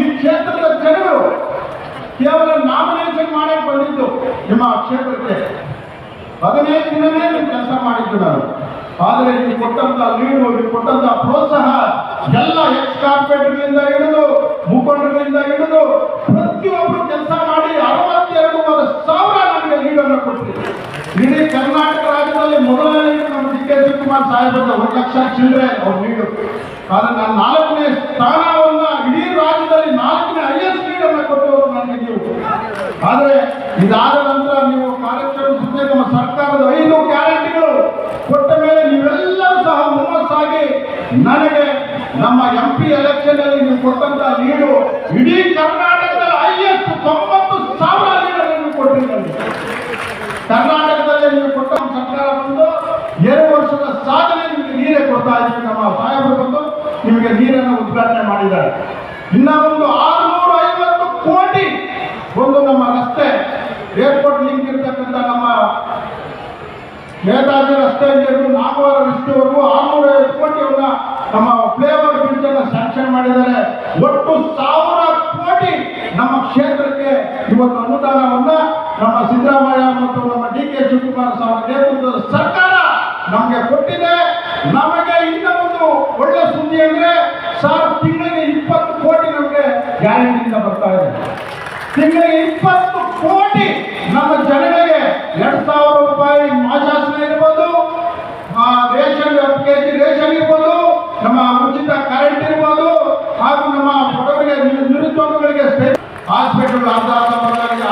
ಈ ಕ್ಷೇತ್ರದ ಜನರು ಕೇವಲ ನಾಮಿನೇಷನ್ ಮಾಡಿ ಬಂದಿದ್ದು ನಿಮ್ಮ ಕ್ಷೇತ್ರಕ್ಕೆ 15 ದಿನನೇ ನೀವು ಕೆಲಸ ಮಾಡಿದ್ದು ನಾನು. ಆದರೆ ನೀವು ಕೊಟ್ಟಂತ ಲೀಡು, ನೀವು ಕೊಟ್ಟಂತ ಪ್ರೋತ್ಸಾಹ ಎಲ್ಲ ಎಕ್ಸ್ ಕಾರ್ಪೊರೇಟರ್ಗಳಿಂದ ಹಿಡಿದು ಮುಖಂಡರಿಂದ ಹಿಡಿದು ಪ್ರತಿಯೊಬ್ಬರು ಕೆಲಸ ಮಾಡಿ 62,000 ನಮಗೆ ಲೀಡನ್ನು ಕೊಟ್ಟಿದೆ. ಇಡೀ ಕರ್ನಾಟಕ ರಾಜ್ಯದಲ್ಲಿ ಮೊದಲನೇ ಲೀಡು ನಮ್ಮ ಡಿ ಕೆ ಶಿವಕುಮಾರ್ ಸಾಹೇಬರ 1 ಲಕ್ಷ ಚಿಲ್ಲರೆ ಅವ್ರು ಲೀಡು. ಆದರೆ ನಾನು 4ನೇ ಸ್ಥಾನವನ್ನ ಇಡೀ ರಾಜ್ಯದಲ್ಲಿ 4ನೇ ಹೈಯೆಸ್ಟ್ ಲೀಡನ್ನು ಕೊಟ್ಟವರು ನನಗೆ ನೀವು. ಆದರೆ ಇದಾದ ನಂತರ ನೀವು ಕಾರ್ಯಕ್ರಮ ನಮ್ಮ ಸರ್ಕಾರದ 5 ಗ್ಯಾರಂಟಿಗಳು ಕೊಟ್ಟ ಮೇಲೆ ನೀವೆಲ್ಲರೂ ಸಹ ಹುಮ್ಮಸ್ಸಾಗಿ ನನಗೆ ನಮ್ಮ MP ಎಲೆಕ್ಷನ್ ಅಲ್ಲಿ ನೀವು ಕೊಟ್ಟಂತ ಲೀಡು ಇಡೀ ಕರ್ನಾಟಕದಲ್ಲಿ ಹೈಯೆಸ್ಟ್ 90,000 ಲೀಡನ್ನು ಕೊಟ್ಟಿದ್ದೀರಿ. ಕರ್ನಾಟಕದಲ್ಲಿ ನೀವು ಕೊಟ್ಟ ಸರ್ಕಾರ ಬಂದು 2 ವರ್ಷದ ಸಾಧನೆ ನಿಮಗೆ ನೀರೇ ಕೊಡ್ತಾ ಇದ್ದೀವಿ. ನಮ್ಮ ಸಾಹೇಬರು ಬಂದು ನಿಮಗೆ ನೀರನ್ನು ಉದ್ಘಾಟನೆ ಮಾಡಿದ್ದಾರೆ. ಇನ್ನ ಒಂದು 650 ಕೋಟಿ ಒಂದು ನಮ್ಮ ರಸ್ತೆ ಏರ್ಪೋರ್ಟ್ ಲಿಂಕ್ ಇರ್ತಕ್ಕಂಥ ನಮ್ಮ ನೇತಾಜಿ ರಸ್ತೆ ಹಿಡಿದು ನಾಗವಾರ ರಸ್ತೆವರೆಗೂ 650 ಕೋಟಿಯನ್ನ ನಮ್ಮ ಫ್ಲೇವರ್ ಬ್ರಿಡ್ಜ್ ಅನ್ನು ಸ್ಯಾಂಕ್ಷನ್ ಮಾಡಿದ್ದಾರೆ. ಒಟ್ಟು 1000 ಕೋಟಿ ನಮ್ಮ ಕ್ಷೇತ್ರಕ್ಕೆ ಇವತ್ತು ಅನುದಾನವನ್ನ ನಮ್ಮ ಸಿದ್ದರಾಮಯ್ಯ ಮತ್ತು ನಮ್ಮ ಡಿ ಕೆ ಶಿವಕುಮಾರ್ ಅವರ ನೇತೃತ್ವದ ಸರ್ಕಾರ ನಮಗೆ ಕೊಟ್ಟಿದೆ. ನಮಗೆ ಇನ್ನ ಒಂದು ಒಳ್ಳೆ ಸುದ್ದಿ ಅಂದ್ರೆ ಸರ್, ತಿಂಗಳಿಗೆ 20 ಕೋಟಿ ನಮಗೆ ಗ್ಯಾರಂಟಿಯಿಂದ ಬರ್ತಾ ಇದೆ. ತಿಂಗಳಿಗೆ 20 ಕೋಟಿ ನಮ್ಮ ಜನಗಳಿಗೆ 2,000 ರೂಪಾಯಿ ಮಾಶಾಸನ ಇರ್ಬೋದು, ರೇಷನ್ 10 kg ರೇಷನ್ ಇರ್ಬೋದು, ನಮ್ಮ ಉಚಿತ ಕರೆಂಟ್ ಇರ್ಬೋದು, ಹಾಗೂ ನಮ್ಮ ಬಡವರಿಗೆ ನಿರುದ್ಯೋಗಿಗಳಿಗೆ ಹಾಸ್ಪಿಟಲ್ ಹಾಸ್ಪಿಟಲ್ಗಳಿಗೆ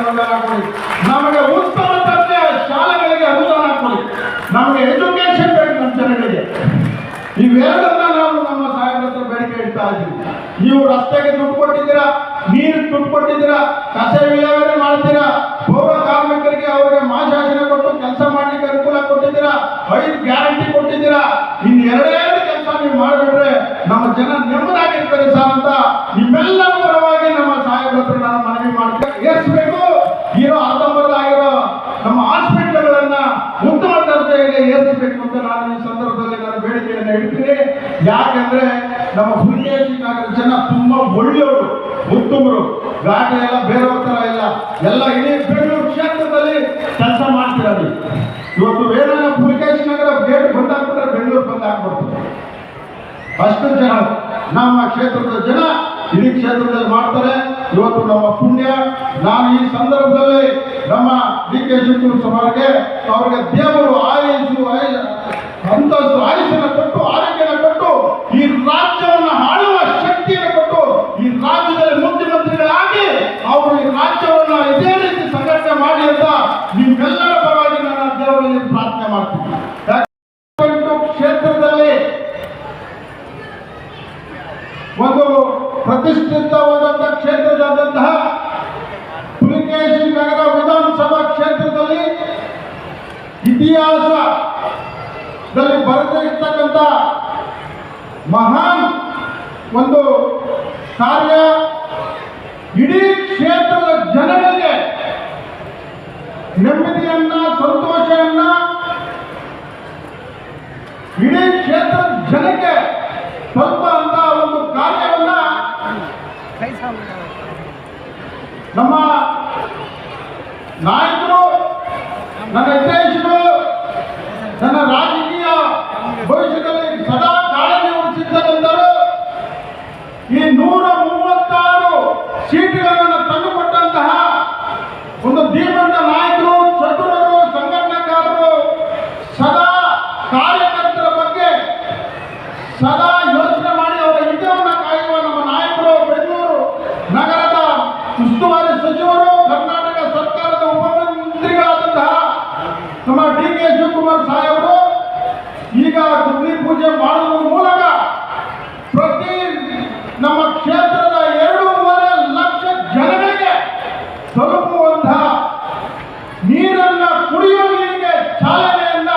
ಅನುದಾನ ಕೊಡಿ, ನಮಗೆ ಉತ್ತಮ ದರ್ಜೆಯ ಶಾಲೆಗಳಿಗೆ ಅನುದಾನ ಕೊಡಿ, ನಮಗೆ ಎಜುಕೇಶನ್ ಬೇಕು ನಮ್ಮ ಜನಗಳಿಗೆ. ಇವೆಲ್ಲದನ್ನ ನಾವು ನಮ್ಮ ಸಾಹೇಬರ ಹತ್ರ ಬೇಡಿಕೆ ಇಡ್ತಾ ಇದ್ದೀವಿ. ನೀವು ರಸ್ತೆಗೆ ದುಡ್ಡು ಕೊಟ್ಟಿದ್ದೀರಾ, ನೀರು ದುಡ್ಡು ಕೊಟ್ಟಿದ್ದೀರಾ, ಕಸ ವಿಲೇವಾರಿ ಮಾಡ್ತೀರಾ, ಪೌರ ಕಾರ್ಮಿಕರಿಗೆ ಅವರಿಗೆ ಮಾಶಾಸನ ಕೊಟ್ಟು ಕೆಲಸ ಮಾಡ್ಲಿಕ್ಕೆ ಅನುಕೂಲ ಕೊಟ್ಟಿದ್ದೀರಾ, 5 ಗ್ಯಾರಂಟಿ ಕೊಟ್ಟಿದ್ದೀರಾ. ಇನ್ನು 2 ಕೆಲಸ ನೀವು ಮಾಡಿಬಿಟ್ರೆ ನಮ್ಮ ಜನ ನೆಮ್ಮದಾಗಿರ್ತಾರೆ ಸರ್ ಅಂತ ನಿಮ್ಮೆಲ್ಲರ ಪರವಾಗಿ ನಮ್ಮ ಸಾಹೇಬರ ಹತ್ರ ನಾನು ಮನವಿ ಮಾಡ್ತೇನೆ. ಏರಿಸಬೇಕು, ಇರೋ ಅರ್ಧಂಬರ್ಧಾಗಿರೋ ನಮ್ಮ ಹಾಸ್ಪಿಟಲ್ಗಳನ್ನ ಉತ್ತಮ ದರ್ಜೆಗೆ ಏರಿಸಬೇಕು ಅಂತ ನಾನು ಈ ಸಂದರ್ಭದಲ್ಲಿ ನಾನು ಬೇಡಿಕೆಯನ್ನು ಇಡ್ತೀನಿ. ಯಾಕೆಂದ್ರೆ ನಮ್ಮ ಹುಲಿಕೇಶಿ ನಗರ ಜನ ತುಂಬಾ ಒಳ್ಳೆಯವರು, ಉತ್ತಮರು, ಗಾಡಿ ಎಲ್ಲ ಬೇರೆಯವ್ರ ತರ ಇಲ್ಲ, ಎಲ್ಲ ಇಡೀ ಬೆಂಗಳೂರು ಕ್ಷೇತ್ರದಲ್ಲಿ ಕೆಲಸ ಮಾಡ್ತಿರೋದು. ಇವತ್ತು ಏನಾರ ಹುಲಿಕೇಶಿ ನಗರ ಗೇಟ್ ಬಂದ್ ಹಾಕ್ಬಿಟ್ರೆ ಬೆಂಗಳೂರು ಬಂದ್ ಹಾಕ್ಬಿಡ್ತಾರೆ. ಅಷ್ಟು ಜನ ನಮ್ಮ ಕ್ಷೇತ್ರದ ಜನ ಇಡೀ ಕ್ಷೇತ್ರದಲ್ಲಿ ಮಾಡ್ತಾರೆ. ಇವತ್ತು ನಮ್ಮ ಪುಣ್ಯ. ನಾನು ಈ ಸಂದರ್ಭದಲ್ಲಿ ನಮ್ಮ ಡಿ ಕೆ ಶಿವಕುಮಾರ್ ಅವರಿಗೆ ದೇವರು ಅಂತಸ್ತು ಆಯುಷನ್ನು ಕೊಟ್ಟು ಆರೋಗ್ಯನ ಕೊಟ್ಟು ಈ ರಾಜ್ಯವನ್ನು ಆಳುವ ಶಕ್ತಿಯನ್ನು ಕೊಟ್ಟು ಈ ರಾಜ್ಯದಲ್ಲಿ ಮುಖ್ಯಮಂತ್ರಿಗಳಾಗಿ ಅವರು ಈ ರಾಜ್ಯವನ್ನು ಇದೇ ರೀತಿ ಸಂಘಟನೆ ಮಾಡಿ ಅಂತ ನಿಮ್ಮೆಲ್ಲರ ಪರವಾಗಿ ನಾನು ದೇವರಲ್ಲಿ ಪ್ರಾರ್ಥನೆ ಮಾಡ್ತೀನಿ. ಕ್ಷೇತ್ರದಲ್ಲಿ ಒಂದು ಪ್ರತಿಷ್ಠಿತವಾದಂತಹ ಕ್ಷೇತ್ರದಾದಂತಹ ಹುಲಿಕೇಶಿ ನಗರ ವಿಧಾನಸಭಾ ಕ್ಷೇತ್ರದಲ್ಲಿ ಇತಿಹಾಸದಲ್ಲಿ ಬರೆದಿರ್ತಕ್ಕಂಥ ಮಹಾನ್ ಒಂದು ಕಾರ್ಯ ಇಡೀ ಕ್ಷೇತ್ರದ ಜನರಿಗೆ ನೆಮ್ಮದಿಯನ್ನ, ಸಂತೋಷವನ್ನ, ಇಡೀ ಕ್ಷೇತ್ರದ ಜನಕ್ಕೆ ಸ್ವಲ್ಪ ಅಂತ ಒಂದು ಕಾರ್ಯವನ್ನ ನಮ್ಮ ನಾಯಕರು, ನನ್ನ ಹಿತೈಷಿಗಳು, ನನ್ನ ರಾಜಕೀಯ ಭವಿಷ್ಯದಲ್ಲಿ ಸದಾ ಕಾಳಜಿ ವಹಿಸಿದ್ದರೆಂದರು ಈ 136 ಸೀಟುಗಳನ್ನು ತಂದುಕೊಟ್ಟಂತಹ ಒಂದು ಧೀಮಂತ ನಾಯಕರು, ಚತುರರು, ಸಂಘಟನಾಕಾರರು, ಸದಾ ಕಾರ್ಯಕರ್ತರ ಬಗ್ಗೆ ಸದಾ ಯೋಚನೆ ಮಾಡಿ ಅವರ ಹಿತವನ್ನು ಕಾಯುವ ನಮ್ಮ ನಾಯಕರು, ಬೆಂಗಳೂರು ನಗರದ ಉಸ್ತುವಾರಿ ಸಚಿವರು, ಕರ್ನಾಟಕ ಸರ್ಕಾರದ ಉಪಮುಖ್ಯಮಂತ್ರಿಗಳಾದಂತಹ ನಮ್ಮ ಡಿ ಕೆ ಶಿವಕುಮಾರ್ ಸಾಹೇಬರು ಈಗ ಗುದ್ಲಿ ಪೂಜೆ ಮಾಡುವ ಮೂಲಕ ಪ್ರತಿ ನಮ್ಮ ಕ್ಷೇತ್ರದ 2.5 ಲಕ್ಷ ಜನಗಳಿಗೆ ತಲುಪುವಂತಹ ನೀರನ್ನ ಕುಡಿಯುವ ನೀರಿಗೆ ಚಾಲನೆಯನ್ನ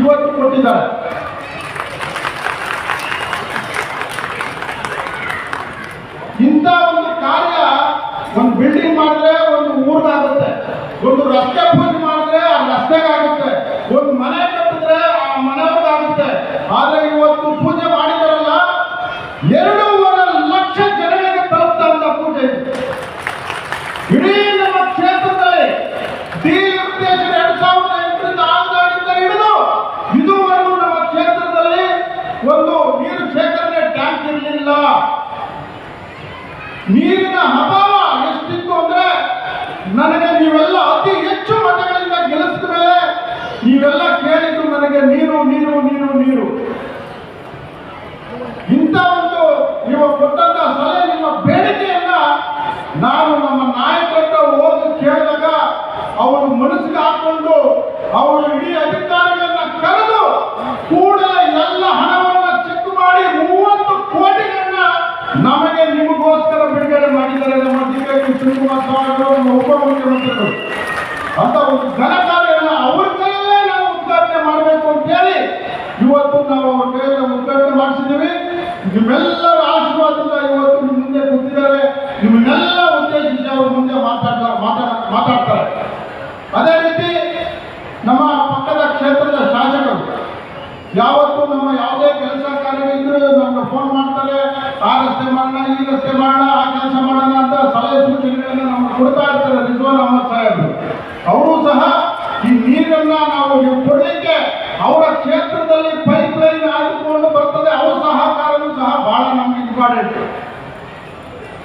ಇವತ್ತು ಕೊಟ್ಟಿದ್ದಾರೆ. ಇಂಥ ಒಂದು ಕಾರ್ಯ ಒಂದು ಬಿಲ್ಡಿಂಗ್ ಮಾಡಿದ್ರೆ ಒಂದು ಊರಿಗಾಗುತ್ತೆ, ಒಂದು ರಸ್ತೆ ಪೂಜೆ ಮಾಡಿದ್ರೆ ಆ ರಸ್ತೆಗಾಗುತ್ತೆ, ಒಂದು ಮನೆ ಕಟ್ಟಿದ್ರೆ ಆ ಮನೆಯವ್ರಿಗಾಗುತ್ತೆ. ಆದ್ರೆ ಇವತ್ತು ಪೂಜೆ ಮಾಡಿದಾರಲ್ಲ 2.5 ಲಕ್ಷ ಜನಗಳಿಗೆ ನೀರಿನ ಅಭಾವ ಎಷ್ಟಿತ್ತು ಅಂದ್ರೆ ನನಗೆ ನೀವೆಲ್ಲ ಅತಿ ಹೆಚ್ಚು ಮತಗಳಿಂದ ಗೆಲ್ಲಿಸಿದ ಮೇಲೆ ನೀವೆಲ್ಲ ಕೇಳಿದ್ದು ನನಗೆ ನೀರು ನೀರು ನೀರು ನೀರು. ಇಂಥ ಒಂದು ನೀವು ಕೊಟ್ಟಂತ ಸಲಹೆ ನಿಮ್ಮ ಬೇಡಿಕೆಯನ್ನ ನಾನು ನಮ್ಮ ನಾಯಕರ ಹೋಗಿ ಕೇಳಿದಾಗ ಅವರು ಮನಸ್ಸಿಗೆ ಹಾಕೊಂಡು ಅವರು ಇಡೀ ಅಧಿಕಾರಿಗಳನ್ನ ಕರೆದು ಕೂಡಲೇ ಎಲ್ಲ ಹಣವನ್ನ ಚೆಕ್ ಮಾಡಿ 30 ಕೋಟಿಗಳನ್ನ ನಮಗೆ ನಿಮಗೋಸ್ಕರ ಬಿಡುಗಡೆ ಮಾಡಿದ್ದಾರೆ ನಮ್ಮ ಡಿ.ಕೆ. ಶಿವಕುಮಾರ್ ಸ್ವಾಮಿಗಳು, ನಮ್ಮ ಉಪಮುಖ್ಯಮಂತ್ರಿಗಳು. ಅಂತ ಒಂದು ಘನ ಕಾರ್ಯವನ್ನು ಅವ್ರ ಕೈಯಲ್ಲೇ ನಾವು ಉದ್ಘಾಟನೆ ಮಾಡಬೇಕು ಅಂತ ಹೇಳಿ ಇವತ್ತು ನಾವು ಅವ್ರ ಕೈಯಲ್ಲಿ ಉದ್ಘಾಟನೆ ಮಾಡಿಸಿದ್ದೀವಿ. ನಿಮ್ಮೆಲ್ಲರ ಆಶೀರ್ವಾದದಿಂದ ಇವತ್ತು ನಿಮ್ಮ ಮುಂದೆ ಕೂತಿದ್ದಾರೆ. ನಿಮ್ಮನ್ನೆಲ್ಲ ಉದ್ದೇಶಿಸಿ ಅವ್ರ ಮುಂದೆ ಮಾತಾಡ್ತಾರೆ. ಅದೇ ರೀತಿ ನಮ್ಮ ಪಕ್ಕದ ಕ್ಷೇತ್ರದ ಶಾಸಕರು ಯಾವತ್ತು ನಮ್ಮ ಯಾವುದೇ ಕೆಲಸ ಕಾರ್ಯ ಇದ್ರೂ ನಮ್ಗೆ ಫೋನ್ ಮಾಡ್ತಾರೆ. ಆ ರಸ್ತೆ ಮಾಡೋಣ, ಈ ರಸ್ತೆ ಮಾಡೋಣ, ಆ ಕೆಲಸ ಮಾಡೋಣ ಅಂತ ಸಲಹೆ ಸೂಚನೆಗಳನ್ನು ನಮ್ಗೆ ಕೊಡ್ತಾ ಇರ್ತಾರೆ ರಿಜ್ವಾನ್ ಅಹಮದ್ ಸಾಹೇಬರು. ಅವರು ಸಹ ಈ ನೀರನ್ನ ನಾವು ಕೊಡಲಿಕ್ಕೆ ಅವರ ಕ್ಷೇತ್ರದಲ್ಲಿ ಪೈಪ್ ಲೈನ್ ಹಾಕಿಕೊಂಡು ಬರ್ತದೆ. ಅವರ ಸಹಕಾರನೂ ಸಹ ಬಹಳ ನಮ್ಗೆ ಇಂಪಾರ್ಟೆಂಟ್.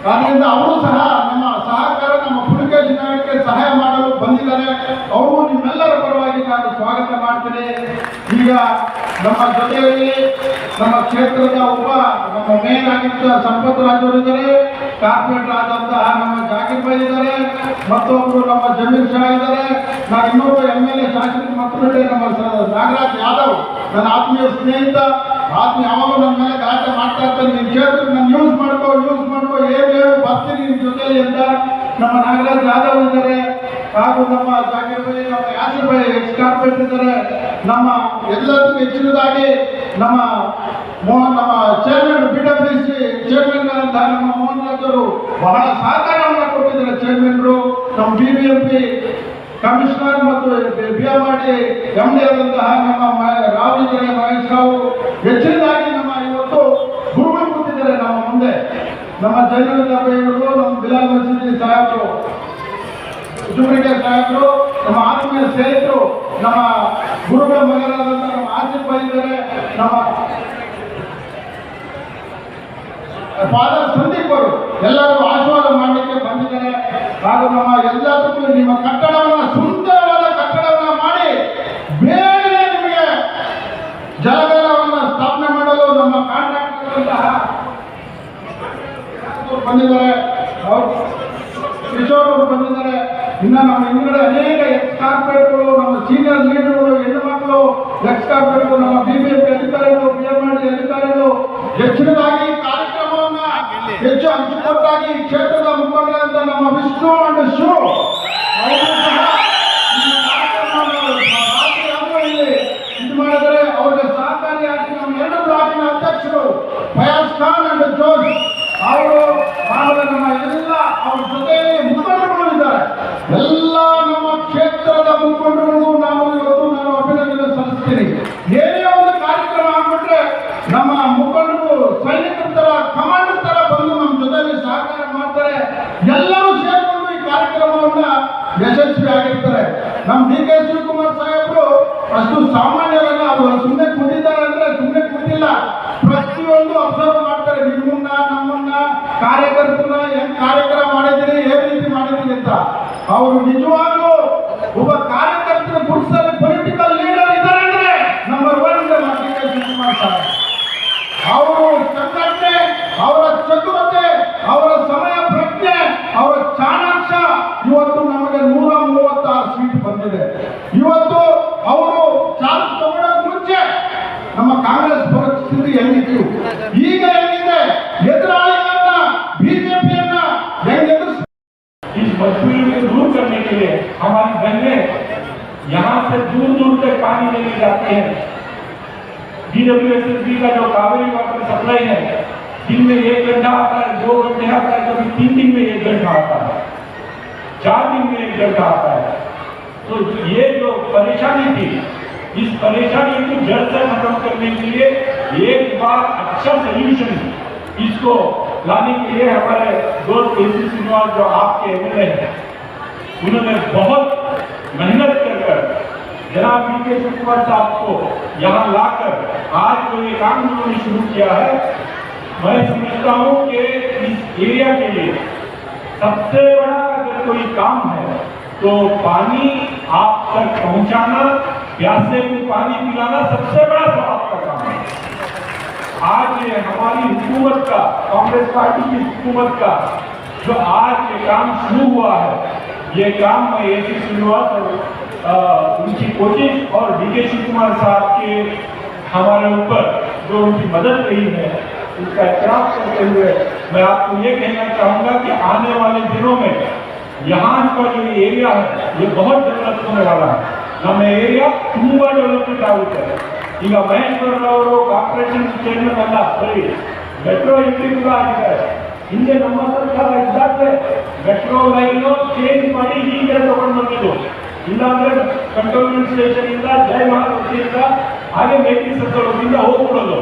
ಆದ್ದರಿಂದ ಅವರು ಸಹ ನಮ್ಮ ಸಹಕಾರ ನಮ್ಮ ಪುಲಿಕೇಶಿ ನಾಯಕರಿಗೆ ಸಹಾಯ ಮಾಡಲು ಬಂದಿದ್ದಾರೆ. ಅವರು ನಿಮ್ಮೆಲ್ಲರ ಪರವಾಗಿ ನಾನು ಸ್ವಾಗತ ಮಾಡ್ತೇನೆ. ಈಗ ನಮ್ಮ ಜೊತೆಯಲ್ಲಿ ನಮ್ಮ ಕ್ಷೇತ್ರದ ನಮ್ಮ ಮೇಯರ್ ಆಗಿದ್ದ ಸಂಪತ್ ರಾಜ್ ಅವರು ಇದ್ದಾರೆ, ಕಾರ್ಪೊರೇಟರ್ ಆದಂತಹ ನಮ್ಮ ಜಾಕೀರ್ ಭಾಯ್ ಇದ್ದಾರೆ, ಮತ್ತೊಬ್ಬರು ನಮ್ಮ ಜಮೀರ್ ಶಾ ಇದ್ದಾರೆ. ನಾನು ಇನ್ನೊಬ್ಬ MLA ಶಾಸಕ ಮತ್ತೊಬ್ಬರು ನಮ್ಮ ನಾಗರಾಜ್ ಯಾದವ್, ನನ್ನ ಆತ್ಮೀಯ ಸ್ನೇಹಿತ. ಯಾವಾಗ ನನ್ನ ಮೇಲೆ ಗಲಾಟೆ ಮಾಡ್ತಾ ಇರ್ತಾರೆ, ನಿಮ್ಮ ಕ್ಷೇತ್ರಕ್ಕೆ ನಾನು ಯೂಸ್ ಮಾಡ್ಕೋ ಏನು ಬರ್ತೀನಿ ನಿಮ್ಮ ಜೊತೆಯಲ್ಲಿ ಅಂತ ನಮ್ಮ ನಾಗರಾಜ್ ಯಾದವ್ ಇದ್ದಾರೆ. ಹಾಗೂ ನಮ್ಮ ಜಾಕೀರ್ ಭಾಯ್, ನಮ್ಮ ಯಾಸಿರ್ ಭಾಯ್ ಎಕ್ಸ್ ಕಾರ್ಪೊರೇಟರ್ ಇದ್ದಾರೆ. ನಮ್ಮ ಎಲ್ಲದಕ್ಕೂ ಹೆಚ್ಚಿನದಾಗಿ ನಮ್ಮ ಚೇರ್ಮನ್ BWC ಚೇರ್ಮನ್ ಅಂತ ನಮ್ಮ ಮೋಹನ್ ರಾಜ್ ಅವರು ಬಹಳ ಸಹಕಾರವನ್ನು ಕೊಟ್ಟಿದ್ದಾರೆ. ಚೇರ್ಮನ್ರು, ನಮ್ಮ BBMP ಕಮಿಷನರ್ ಮತ್ತು BMRD MD ಆದಂತಹ ನಮ್ಮ ರಾವ್ ಇದ್ದಾರೆ, ಮಹೇಶ್ ರಾವ್. ಹೆಚ್ಚಿನದಾಗಿ ನಮ್ಮ ಇವತ್ತು ಗುರುಗಳು ಕೂತಿದ್ದಾರೆ ನಮ್ಮ ಮುಂದೆ. ನಮ್ಮ ಜೈನುಲ್ಲಾ ಬೈಗಳು, ನಮ್ಮ ಬಿಲಾಲ್ ಮಸೀದಿ ಸಾಹೇಬರು, ಜುಮ್ರಿಕೆ ಸಾಹೇಬರು, ನಮ್ಮ ಆತ್ಮೀಯ ಸ್ನೇಹಿತರು, ನಮ್ಮ ಗುರುಗಳ ಮಗರಾದಂತಹ ನಮ್ಮ ಆಸಿಫ್ ಭಾಯ್ ಇದ್ದಾರೆ, ನಮ್ಮ ಫಾದರ್ ಸಂದೀಪ್ ಅವರು ಎಲ್ಲರೂ ಆಶೀರ್ವಾದ ಮಾಡಲಿಕ್ಕೆ ಬಂದಿದ್ದಾರೆ. ಹಾಗೂ ನಮ್ಮ ಎಲ್ಲದಕ್ಕೂ ನಿಮ್ಮ ಕಟ್ಟಡವನ್ನು ಸುಂದರವಾದ ಕಟ್ಟಡವನ್ನು ಮಾಡಿ ಬೇರೆ ನಿಮಗೆ ಜಲಗಾರವನ್ನು ಸ್ಥಾಪನೆ ಮಾಡಲು ನಮ್ಮ ಕಾಂಟ್ರಾಕ್ಟರ್ ಬಂದಿದ್ದಾರೆ, ಕಿಶೋರ್ ಅವರು ಬಂದಿದ್ದಾರೆ. ಇನ್ನು ನಮ್ಮ ಹಿಂದ್ಗಡೆ ಅನೇಕ ಎಕ್ಸ್ ಕಾರ್ಪೊರೇಟ್ಗಳು, ನಮ್ಮ ಸೀನಿಯರ್ ಲೀಡರ್ಗಳು, ಹೆಣ್ಣು ಮಕ್ಕಳು ಎಕ್ಸ್ ಕಾರ್ಪೊರೇಟ್ಗಳು, ನಮ್ಮ BBMP ಅಧಿಕಾರಿಗಳು, BMRD ಅಧಿಕಾರಿಗಳು ಹೆಚ್ಚಿನದಾಗಿ ಕಾರ್ಯಕ್ರಮವನ್ನ ಹೆಚ್ಚು ಅಚ್ಚುಕಟ್ಟಾಗಿ ಕ್ಷೇತ್ರದ ಮುಖಂಡರಾದ ನಮ್ಮ ವಿಷ್ಣು ಅಂಡ್ ಶಿವ ಅವರು ಸಹ ಇದು ಮಾಡಿದರೆ ಅವರಿಗೆ ಸಹಕಾರಿಯಾಗಿ ನಮ್ಮ 2 ಬ್ಲಾಕಿನ ಅಧ್ಯಕ್ಷರು ಫಯಾಜ್ ಖಾನ್ ಅಂಡ್ ಜೋಶ್ ಅವರು, ಆಮೇಲೆ ನಮ್ಮ ಎಲ್ಲ ಅವ್ರ ಜೊತೆಯಲ್ಲಿ ಮುಖಂಡರುಗಳು ಇದ್ದಾರೆ. ಎಲ್ಲ ನಮ್ಮ ಕ್ಷೇತ್ರದ ಮುಖಂಡರುಗಳು ನಾನು ಅಭಿನಂದನೆ ಸಲ್ಲಿಸ್ತೀನಿ. ಏನೇ ಒಂದು ಕಾರ್ಯಕ್ರಮ ಆಗ್ಬಿಟ್ರೆ ನಮ್ಮ ಮುಖಂಡರು ಸೈನಿಕರ ತರ, ಕಮಾಂಡರ್ ತರ ಬಂದು ನಮ್ಮ ಜೊತೆಯಲ್ಲಿ ಸಹಕಾರ ಮಾಡ್ತಾರೆ. ಎಲ್ಲರೂ ಸೇರಿಕೊಂಡು ಈ ಕಾರ್ಯಕ್ರಮವನ್ನ ಯಶಸ್ವಿ ಆಗಿರ್ತಾರೆ. ನಮ್ಮ ಡಿ.ಕೆ. ಶಿವಕುಮಾರ್ ಸಾಹೇಬರು ಅಷ್ಟು ಸಾಮಾನ್ಯರಲ್ಲ. ಅವರು ಸುಮ್ಮನೆ ಕೂತಿದ್ದಾರೆ ಅಂದ್ರೆ ಸುಮ್ಮನೆ ಕೂತಿಲ್ಲ, ಪ್ರತಿಯೊಂದು ಅಬ್ಸರ್ವ್ ಮಾಡ್ತಾರೆ. ನಿಮ್ಮನ್ನ, ನಮ್ಮನ್ನ, ಕಾರ್ಯಕರ್ತರನ್ನ ಹೆಂಗ್ ಕಾರ್ಯಕ್ರಮ ಮಾಡಿದ್ದೀರಿ, ಏನ್ ರೀತಿ ಮಾಡಿದ್ದೀರಿ ಅಂತ. ಅವರು ನಿಜವಾಗ್ಲೂ ಒಬ್ಬ ಕಾರ್ಯಕರ್ತರ ಗುರುಸಲ್ಲಿ ಪೊಲಿಟಿಕಲ್ ಲೀಡರ್ ಇದ್ದಾರೆ ಅಂದ್ರೆ ನಂಬರ್ 1 ಡಿ.ಕೆ. ಶಿವಕುಮಾರ್ ಸಾಹೇಬ್. ಅವರು ಸಂಘಟನೆ, ಅವರ ಚತುರತೆ, ಅವರ ಸಮಯ ಪ್ರಜ್ಞೆ, ಅವರ ಚಾಣಾಕ್ಷ ಇವತ್ತು ನಮಗೆ 136 ಸೀಟ್ ಬಂದಿದೆ. ಇವತ್ತು ಅವರು ಚಾರ್ಜ್ ತಗೊಳ್ಳೋಕೆ ಮುಂಚೆ ನಮ್ಮ ಕಾಂಗ್ರೆಸ್ ಪರಿಸ್ಥಿತಿ ಹೆಂಗಿತ್ತು, ಈಗ ಹೆಂಗಿದೆ, ಎದುರಾಳಿಗಳನ್ನ BJPಯನ್ನ ಹೆಂಗೆ ಎದುರಿಸ इस मजबूरी को दूर करने के लिए हमारी बहनें यहाँ से दूर दूर तक पानी लेने जाती हैं। BWSSB का जो कावेरी वाटर सप्लाई है, दिन में 1 घंटा आता है, 2 घंटे आता है, कभी 3 दिन में 1 घंटा आता है, 4 दिन में 1 घंटा आता है। तो ये जो परेशानी थी, इस परेशानी को जड़ से खत्म करने के लिए एक बार अच्छा सोल्यूशन इसको लाने के लिए हमारे दोस्त केसी श्रीनिवास जो आपके MLA हैं, उन्होंने बहुत मेहनत कर जनाब डी.के. शिवकुमार साहब को यहाँ लाकर आज जो ये काम उन्होंने शुरू किया है, मैं समझता हूँ कि इस एरिया के के लिए सबसे बड़ा अगर कोई काम है तो पानी आप तक पहुंचाना, प्यासे को पानी पिलाना सबसे बड़ा स्वाब का काम है। आज ये हमारी हुकूमत का, कांग्रेस पार्टी की हुकूमत का जो आज ये काम शुरू हुआ है, ये काम मैं एसी श्रीनिवास और उनकी कोशिश और डीके शिव कुमार साहब के हमारे ऊपर जो उनकी मदद रही है उसका एहतराम करते हुए मैं आपको ये कहना चाहूंगा कि आने वाले दिनों में यहाँ का जो एरिया है ये बहुत डेवलप होने वाला है। ನಮ್ಮ ಏರಿಯಾ ತುಂಬಾ ಡೆವಲಪ್ಮೆಂಟ್ ಆಗುತ್ತೆ। ಈಗ ಮಹೇಶ್ವರರವರು ಕಾರ್ಪೊರೇಷನ್ ಚೇರ್ಮನ್ ಅಲ್ಲ, ಬರೀ ಮೆಟ್ರೋ ಇಂಪ್ಲಿಮೆಂಟ್ ಆಗಿದ್ದಾರೆ। ಹಿಂದೆ ನಮ್ಮ ಸರ್ಕಾರ ಇದ್ದಾಗಲೇ ಮೆಟ್ರೋ ಲೈನ್ ಚೇಂಜ್ ಮಾಡಿ ಈಗ ತಗೊಂಡು ಬಂದಿದ್ದು, ಇಲ್ಲಾಂದ್ರೆ ಕಂಟೋನ್ಮೆಂಟ್ ಸ್ಟೇಷನ್ ಇಂದ ಜಯ ಮಹಾವತಿಯಿಂದ ಹಾಗೆ ಮೇಟಿ ಸರ್ಕಲ್ನಿಂದ ಹೋಗ್ಬಿಡೋದು।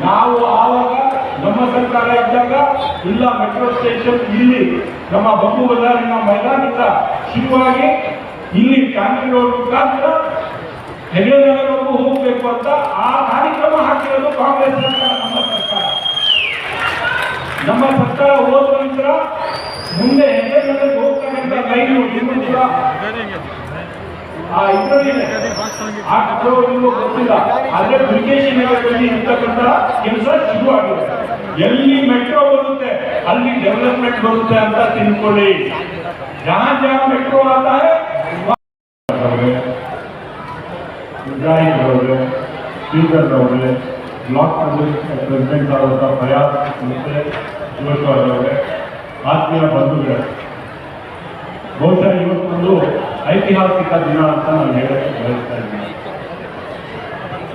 ನಾವು ಆವಾಗ ನಮ್ಮ ಸರ್ಕಾರ ಇದ್ದಾಗ ಇಲ್ಲ ಮೆಟ್ರೋ ಸ್ಟೇಷನ್ ಇಲ್ಲಿ ನಮ್ಮ ಬಬ್ಬು ಬಜಾರಿನ ಮೈದಾನದಿಂದ ಶುರುವಾಗಿ ಇಲ್ಲಿ ಚಾಂದ್ರಿ ರೋಡ್ ಮುಖಾಂತರ ಹೆಗಡೆನಗರವರೆಗೂ ಹೋಗಬೇಕು ಅಂತ ಆ ಕಾರ್ಯಕ್ರಮ ಹಾಕಿರೋದು ಕಾಂಗ್ರೆಸ್ ಸರ್ಕಾರ, ನಮ್ಮ ಸರ್ಕಾರ ಹೋದ ನಂತರ ಮುಂದೆ ಹೆಗಡೆನಗರಕ್ಕೆ ಹೋಗ್ತಕ್ಕಂಥ ಲೈನ್ ಗೊತ್ತಿಲ್ಲ, ಆದ್ರೆ ಬ್ರಿಗೇಶನ್ ನಗರದಲ್ಲಿ ಇರ್ತಕ್ಕಂಥ ಕೆಲಸ ಶುರುವಾಗಿದೆ। ಎಲ್ಲಿ ಮೆಟ್ರೋ ಬರುತ್ತೆ ಅಲ್ಲಿ ಡೆವಲಪ್ಮೆಂಟ್ ಬರುತ್ತೆ ಅಂತ ತಿಳ್ಕೊಳ್ಳಿ। जहां जहां मेट्रो आता है स्पीकर ब्लॉक प्रेसिडेंट प्रयास आत्मीय बंधुಗಳೇ, ಬಹುಶಃ ಇವತ್ತೊಂದು ಐತಿಹಾಸಿಕ ದಿನ ಅಂತ ನಾನು ಹೇಳಕ್ಕೆ ಬಯಸ್ತಾ ಇದ್ದೀನಿ।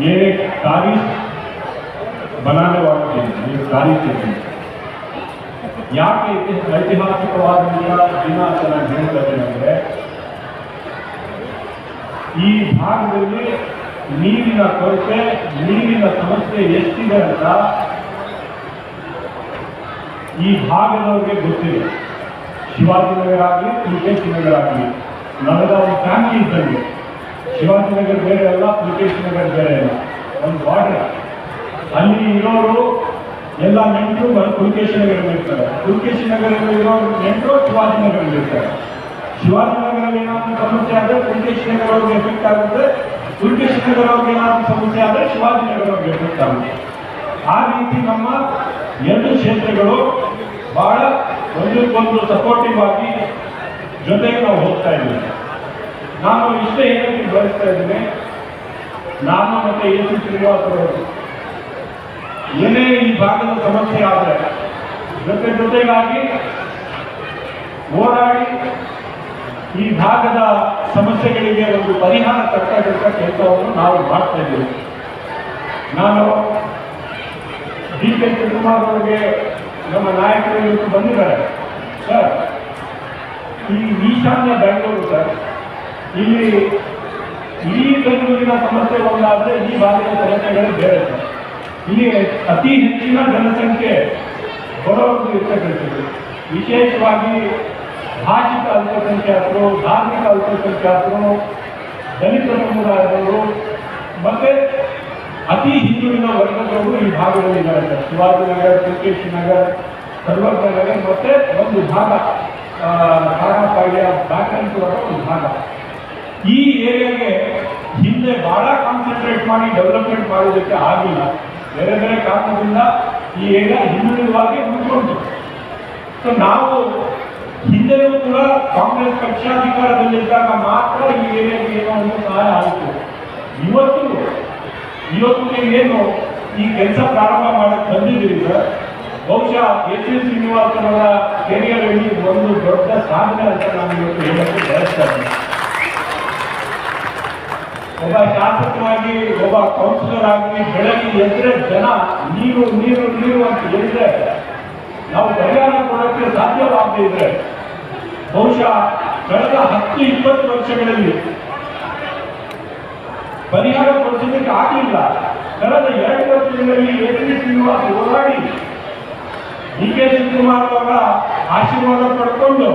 ये तारीख बनाने वाले दिन, ये तारीख के दिन ಯಾಕೆ ಐತಿಹಾಸಿಕವಾದ ದಿನ ಅಂತ ನಾನು ಹೇಳ್ತೇನೆ ಅಂದರೆ, ಈ ಭಾಗದಲ್ಲಿ ನೀರಿನ ಕೊರತೆ, ನೀರಿನ ಸಮಸ್ಯೆ ಎಷ್ಟಿದೆ ಅಂತ ಈ ಭಾಗದವರಿಗೆ ಗೊತ್ತಿದೆ। ಶಿವಾಜಿನಗರ ಆಗಲಿ, ಪುಲಕೇಶಿ ನಗರ ಆಗಲಿ, ನಗರದ ಒಂದು ಫ್ಯಾಮಿಲಿ ಇದ್ದಂಗೆ। ಶಿವಾಜಿನಗರ ಬೇರೆ ಅಲ್ಲ, ಪುಲಕೇಶಿ ನಗರ ಬೇರೆ ಅಲ್ಲ, ಒಂದು ಬಾರ್ಡರ್। ಅಲ್ಲಿ ಇರೋರು ಎಲ್ಲ ನೆಂಟರು ಪುಲಕೇಶಿ ನಗರದಲ್ಲಿ ಇರ್ತಾರೆ, ಪುಲಕೇಶಿ ನಗರದಲ್ಲಿ ಇರೋ ನೆಂಟರು ಶಿವಾಜಿನಗರದಲ್ಲಿ ಇರ್ತಾರೆ। ಶಿವಾಜಿನಗರಲ್ಲಿ ಏನಾದರೂ ಸಮಸ್ಯೆ ಆದರೆ ಪುಲಕೇಶಿ ನಗರ ಅವ್ರಿಗೆ ಎಫೆಕ್ಟ್ ಆಗುತ್ತೆ, ಪುಲಕೇಶಿ ನಗರ ಅವ್ರಿಗೆ ಏನಾದರೂ ಸಮಸ್ಯೆ ಆದರೆ ಶಿವಾಜಿನಗರ ಅವ್ರಿಗೆ ಎಫೆಕ್ಟ್ ಆಗುತ್ತೆ। ಆ ರೀತಿ ನಮ್ಮ ಎರಡು ಕ್ಷೇತ್ರಗಳು ಬಹಳ ಒಂದಕ್ಕೊಂದು ಸಪೋರ್ಟಿವ್ ಆಗಿ ಜೊತೆಗೆ ನಾವು ಹೋಗ್ತಾ ಇದ್ದೀವಿ। ನಾನು ಇಷ್ಟೇ ಹೇಳಕ್ಕೆ ಬಯಸ್ತಾ ಇದ್ದೀನಿ, ನಾನು ಮತ್ತೆ ಎಸಿ ಶ್ರೀನಿವಾಸ್ ಅವರು ಏನೇ ಈ ಭಾಗದ ಸಮಸ್ಯೆ ಆದರೆ ಜೊತೆಗಾಗಿ ಓಡಾಡಿ ಈ ಭಾಗದ ಸಮಸ್ಯೆಗಳಿಗೆ ಒಂದು ಪರಿಹಾರ ತಕ್ಕಂಥ ಕೆಲಸವನ್ನು ನಾವು ಮಾಡ್ತಾ ಇದ್ದೀವಿ। ನಾನು ಡಿಕೆ ಶಿವಕುಮಾರ್ ಅವರಿಗೆ ನಮ್ಮ ನಾಯಕರು ಇವತ್ತು ಬಂದಿದ್ದಾರೆ ಸರ್, ಈ ಈಶಾನ್ಯ ಬೆಂಗಳೂರು ಸರ್, ಇಲ್ಲಿ ಇಡೀ ಬೆಂಗಳೂರಿನ ಸಮಸ್ಯೆ ಒಂದಾದರೆ ಈ ಭಾಗದ ಸಮಸ್ಯೆಗಳು ಬೇರೆ ಸರ್। ಇಲ್ಲಿ ಅತಿ ಹೆಚ್ಚಿನ ಜನಸಂಖ್ಯೆ ಬಡವರು ಇರ್ತಕ್ಕಂಥದ್ದು, ವಿಶೇಷವಾಗಿ ಭಾಷಿಕ ಅಲ್ಪಸಂಖ್ಯಾತರು, ಧಾರ್ಮಿಕ ಅಲ್ಪಸಂಖ್ಯಾತರು, ದಲಿತ ಸಮುದಾಯದವರು ಮತ್ತೆ ಅತಿ ಹಿಂದುಳಿದ ವರ್ಗದವರು ಈ ಭಾಗದಲ್ಲಿ ಇದ್ದಾರೆ ಸರ್। ಶಿವಾಜಿನಗರ, ಪುಲಕೇಶಿ ನಗರ, ಸರ್ವಜ್ಞ ನಗರ ಮತ್ತೆ ಒಂದು ಭಾಗ ಕಾರಣಪಾಳ್ಯ ಬ್ಯಾಕಂತವರ ಒಂದು ಭಾಗ। ಈ ಏರಿಯಾಗೆ ಹಿಂದೆ ಬಹಳ ಕಾನ್ಸಂಟ್ರೇಟ್ ಮಾಡಿ ಡೆವಲಪ್ಮೆಂಟ್ ಮಾಡೋದಕ್ಕೆ ಆಗಿಲ್ಲ, ಬೇರೆ ಬೇರೆ ಕಾರಣದಿಂದ ಈ ಏರಿಯಾ ಹಿಂದುಳಿದವಾಗಿ ಉಳ್ಕೊಂಡು। ಸೊ ನಾವು ಹಿಂದೆಯೂ ಕೂಡ ಕಾಂಗ್ರೆಸ್ ಪಕ್ಷಾಧಿಕಾರದಲ್ಲಿದ್ದಾಗ ಮಾತ್ರ ಈ ಏರಿಯಾಗೆ ಏನೋ ಒಂದು ಸಹಾಯ ಆಯಿತು। ಇವತ್ತು ನೀವೇನು ಈ ಕೆಲಸ ಪ್ರಾರಂಭ ಮಾಡಕ್ಕೆ ಬಂದಿದ್ದೀರಿ ಸರ್, ಬಹುಶಃ ಎಸಿ ಶ್ರೀನಿವಾಸನವರ ಕೆರಿಯರಲ್ಲಿ ಒಂದು ದೊಡ್ಡ ಸಾಧನೆ ಅಂತ ನಾನು ಇವತ್ತು ಹೇಳಕ್ಕೆ ಬಯಸ್ತಾ ಇದ್ದೀನಿ। ಒಬ್ಬ ಶಾಸಕರಾಗಿ, ಒಬ್ಬ ಕೌನ್ಸಿಲರ್ ಆಗಿ ಬೆಳಗ್ಗೆ ಎದ್ರೆ ಜನ ನೀರು ನೀರು ನೀರು ಅಂತ ಹೇಳಿದ್ರೆ ನಾವು ಪರಿಹಾರ ಕೊಡೋಕ್ಕೆ ಸಾಧ್ಯವಾಗದೇ ಇದ್ರೆ ಬಹುಶಃ ಕಳೆದ 10-20 ವರ್ಷಗಳಲ್ಲಿ ಪರಿಹಾರ ಕೊಡಿಸೋದಕ್ಕೆ ಆಗಲಿಲ್ಲ। ಕಳೆದ 2 ವರ್ಷಗಳಲ್ಲಿ ಎಸಿ ಶ್ರೀನಿವಾಸ್ ಹೋರಾಡಿ ಡಿಕೆ ಶಿವಕುಮಾರ್ ಅವರ ಆಶೀರ್ವಾದ ಪಡ್ಕೊಂಡು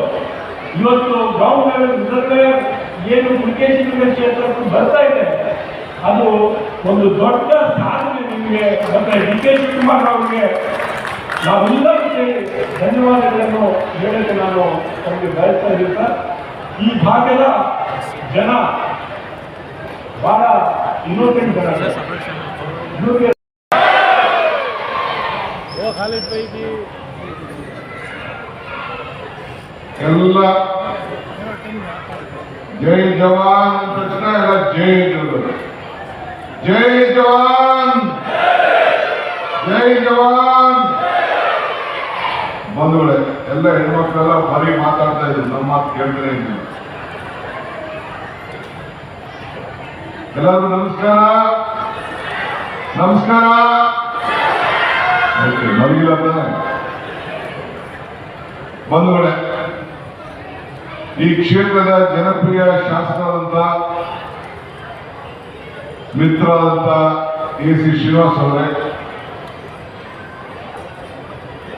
ಇವತ್ತು ಗ್ರೌಂಡ್ ಲೆವೆಲ್ ರಿಸರ್ವೇಯರ್ ಏನು ಪುಲಕೇಶಿ ನಗರ ಕ್ಷೇತ್ರಕ್ಕೆ ಬರ್ತಾ ಇದೆ, ಅದು ಒಂದು ದೊಡ್ಡ ಸಾಧನೆ ನಿಮಗೆ ಮತ್ತೆ ಡಿ ಕೆ ಶಿವಕುಮಾರ್ ಅವರಿಗೆ ನಾವೆಲ್ಲರೂ ಅವರಿಗೆ ಧನ್ಯವಾದಗಳನ್ನು ಹೇಳಕ್ಕೆ ನಾನು ತಮಗೆ ಬಯಸ್ತಾ ಇದ್ದೀನಿ ಸರ್. ಈ ಭಾಗದ ಜನ ಬಹಳ ಇನ್ನೋಸೆಂಟ್ ಜನ. ಇವ್ರಿಗೆ ಎಲ್ಲ ಜೈ ಜವಾನ್ ಅಂದ ತಕ್ಷಣ ಎಲ್ಲ ಜೈ ಜವಾನ್, ಜೈ ಜವಾನ್, ಜೈ ಜವಾನ್. ಬಂಧುಗಳೇ, ಎಲ್ಲ ಹೆಣ್ಮಕ್ಳೆಲ್ಲ ಬರೀ ಮಾತಾಡ್ತಾ ಇದ್ರು, ನಮ್ಮ ಮಾತು ಕೇಳ್ತಾನೆ ಇದ್ದೀವಿ. ಎಲ್ಲರಿಗೂ ನಮಸ್ಕಾರ, ನಮಸ್ಕಾರ. ಮರಿಗಿಲ್ಲ ತಾನೆ ಬಂಧುಗಳೇ. ಈ ಕ್ಷೇತ್ರದ ಜನಪ್ರಿಯ ಶಾಸಕರಾದಂತ ಮಿತ್ರರಾದಂತ AC ಶ್ರೀನಿವಾಸ್ ಅವರೇ,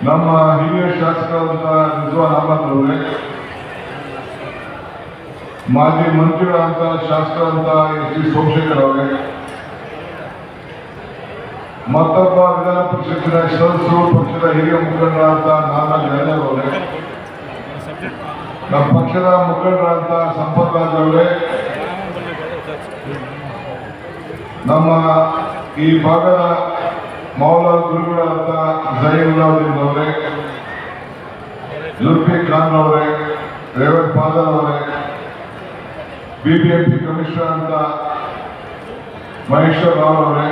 ನಮ್ಮ ಹಿರಿಯ ಶಾಸಕರಾದಂತ ರಿಜ್ವಾನ್ ಅಹಮದ್ ಅವರೇ, ಮಾಜಿ ಮಂತ್ರಿಗಳಂತ ಶಾಸಕರಾದಂತ SD ಸೋಮಶೇಖರ್ ಅವರೇ, ಮತ್ತೊಬ್ಬ ವಿಧಾನ ಪರಿಷತ್ತಿನ ಸದಸ್ಯರು, ಪಕ್ಷದ ಹಿರಿಯ ಮುಖಂಡರಾದಂತ ನಾಗರಾಜ್ ಯಾದವ್ ಅವರೇ, ನಮ್ಮ ಪಕ್ಷದ ಮುಖಂಡರಾದಂತ ಸಂಪತ್ ರಾಜ್ ಅವರೇ, ನಮ್ಮ ಈ ಭಾಗದ ಮೌಲಾ ಗುರುಗಳಾದಂತ ಜೈನುಲ್ಲಾವುದ್ದೀನ್ ಅವರೇ, ಜುಲ್ಫಿ ಖಾನ್ ಅವರೇ, ರೇವತ್ ಫಾದರ್ ಅವರೇ, BBMP ಕಮಿಷನರ್ ಅಂತ ಮಹೇಶ್ವರ್ ರಾವ್ ಅವರೇ,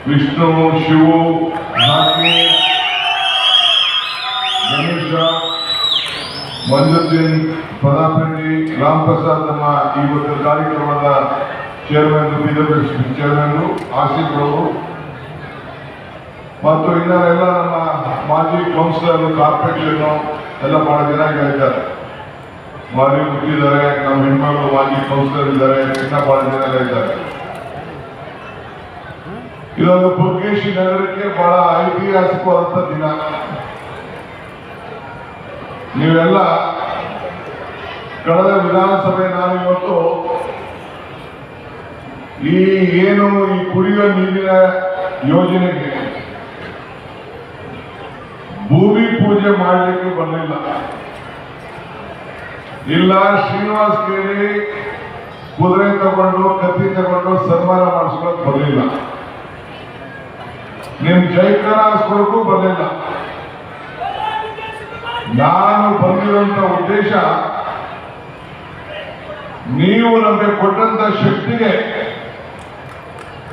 ವಿಷ್ಣು, ಶಿವು, ಜಾಕೀರ್, ಗಣೇಶ, ಮಂಜುದ್ದೀನ್, ಪ್ರತಾಪ್ ರೆಡ್ಡಿ, ರಾಮ್ ಪ್ರಸಾದ್, ನಮ್ಮ ಈ ಒಂದು ಕಾರ್ಯಕ್ರಮದ ಚೇರ್ಮನ್, BWS ಚೇರ್ಮನ್ ಆಸಿಫ್ ಅವರು, ಮತ್ತು ಇನ್ನರೆಲ್ಲ ನಮ್ಮ ಮಾಜಿ ಕೌನ್ಸಿಲರ್, ಕಾರ್ಪೊರೇಷನ್ ಎಲ್ಲ ಬಹಳ ಜನ ಇದ್ದಾರೆ. ಮಾಜಿ ಮುಟ್ಟಿದ್ದಾರೆ, ನಮ್ಮ ಹೆಣ್ಮಗಳು ಮಾಜಿ ಕೌನ್ಸಿಲರ್ ಇದ್ದಾರೆ, ಇನ್ನ ಬಹಳ ಜನ ಎಲ್ಲ ಇದ್ದಾರೆ. ಇದೊಂದು ಪುಲ್ಕೇಶಿ ನಗರಕ್ಕೆ ಬಹಳ ಐತಿಹಾಸಿಕವಾದಂತ ದಿನ. ನೀವೆಲ್ಲ ಕಳೆದ ವಿಧಾನಸಭೆ, ನಾನು ಇವತ್ತು ಈ ಕುಡಿಯುವ ನೀರಿನ ಯೋಜನೆಗೆ ಭೂಮಿ ಪೂಜೆ ಮಾಡಲಿಕ್ಕೆ ಬರಲಿಲ್ಲ. ಇಲ್ಲ, ಶ್ರೀನಿವಾಸ್ ಕೇಳಿ ಕುದುರೆ ತಗೊಂಡು, ಕತ್ತಿ ತಗೊಂಡು ಸನ್ಮಾನ ಮಾಡಿಸ್ಕೊಳಕ್ ಬರಲಿಲ್ಲ. ನಿಮ್ ಜೈಕಾರ ಹಾಸ್ಕೊಳಕ್ಕೂ ಬರಲಿಲ್ಲ. ನಾನು ಬಂದಿರುವಂತ ಉದ್ದೇಶ, ನೀವು ನಮಗೆ ಕೊಟ್ಟಂತ ಶಕ್ತಿಗೆ,